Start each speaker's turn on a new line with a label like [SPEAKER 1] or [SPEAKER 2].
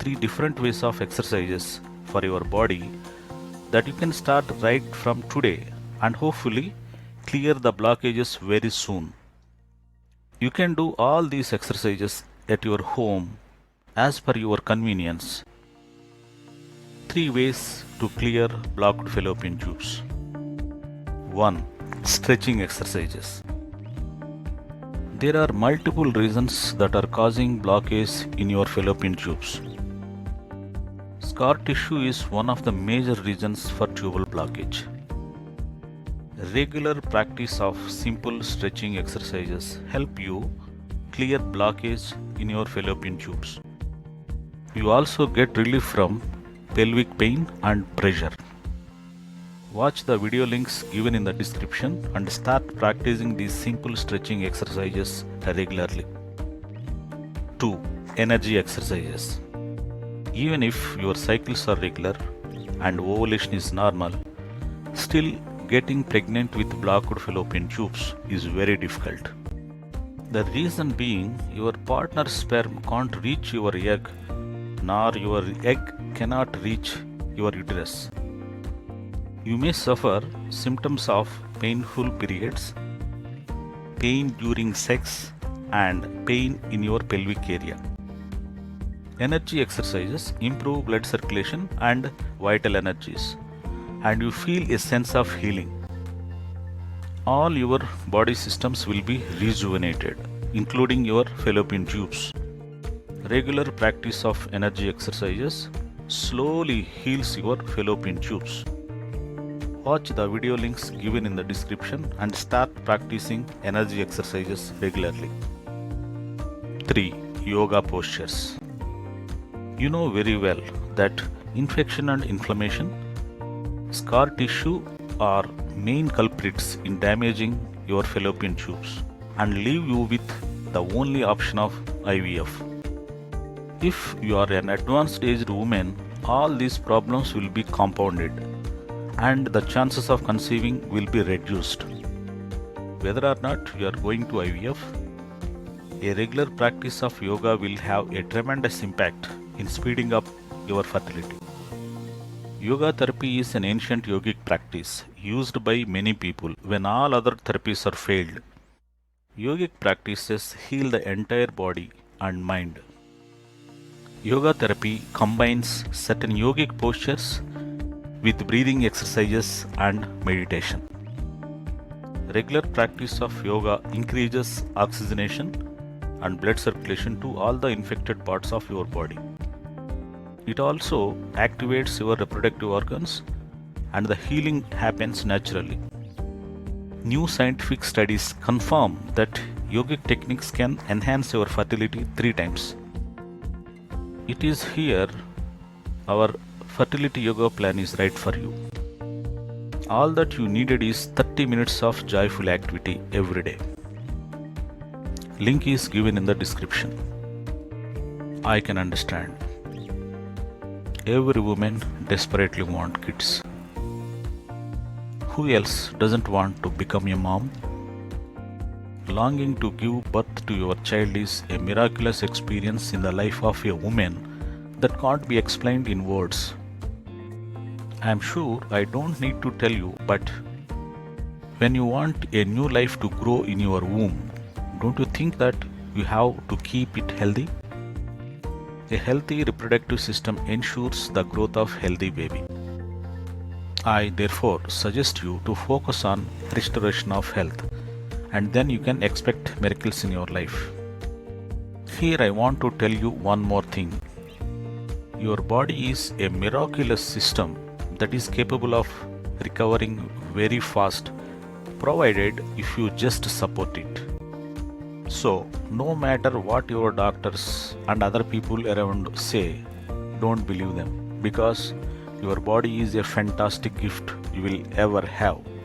[SPEAKER 1] 3 different ways of exercises for your body that you can start right from today and hopefully clear the blockages very soon. You can do all these exercises at your home as per your convenience. 3 ways to clear blocked fallopian tubes. 1. Stretching exercises. There are multiple reasons that are causing blockage in your fallopian tubes. Scar tissue is one of the major reasons for tubal blockage. Regular practice of simple stretching exercises help you clear blockage in your fallopian tubes. You also get relief from pelvic pain and pressure. Watch the video links given in the description and start practicing these simple stretching exercises regularly. 2. Energy exercises. Even if your cycles are regular and ovulation is normal, still getting pregnant with blocked fallopian tubes is very difficult. The reason being your partner's sperm can't reach your egg, nor your egg cannot reach your uterus. You may suffer symptoms of painful periods, pain during sex, and pain in your pelvic area. Energy exercises improve blood circulation and vital energies, and you feel a sense of healing. All your body systems will be rejuvenated, including your fallopian tubes. Regular practice of energy exercises slowly heals your fallopian tubes. Watch the video links given in the description and start practicing energy exercises regularly. 3. Yoga postures. You know very well that infection and inflammation, scar tissue are main culprits in damaging your fallopian tubes and leave you with the only option of IVF. If you are an advanced aged woman, all these problems will be compounded and the chances of conceiving will be reduced. Whether or not you are going to IVF, a regular practice of yoga will have a tremendous impact in speeding up your fertility. Yoga therapy is an ancient yogic practice used by many people when all other therapies are failed. Yogic practices heal the entire body and mind. Yoga therapy combines certain yogic postures with breathing exercises and meditation. Regular practice of yoga increases oxygenation and blood circulation to all the infected parts of your body. It also activates your reproductive organs and the healing happens naturally. New scientific studies confirm that yogic techniques can enhance your fertility 3 times. It is here our fertility yoga plan is right for you. All that you needed is 30 minutes of joyful activity every day. Link is given in the description. I can understand. Every woman desperately wants kids. Who else doesn't want to become a mom? Longing to give birth to your child is a miraculous experience in the life of a woman that can't be explained in words. I am sure I don't need to tell you, but when you want a new life to grow in your womb, don't you think that you have to keep it healthy? A healthy reproductive system ensures the growth of healthy baby. I therefore suggest you to focus on restoration of health, and then you can expect miracles in your life. Here I want to tell you one more thing. Your body is a miraculous system that is capable of recovering very fast, provided if you just support it. So, no matter what your doctors and other people around say, don't believe them, because your body is a fantastic gift you will ever have.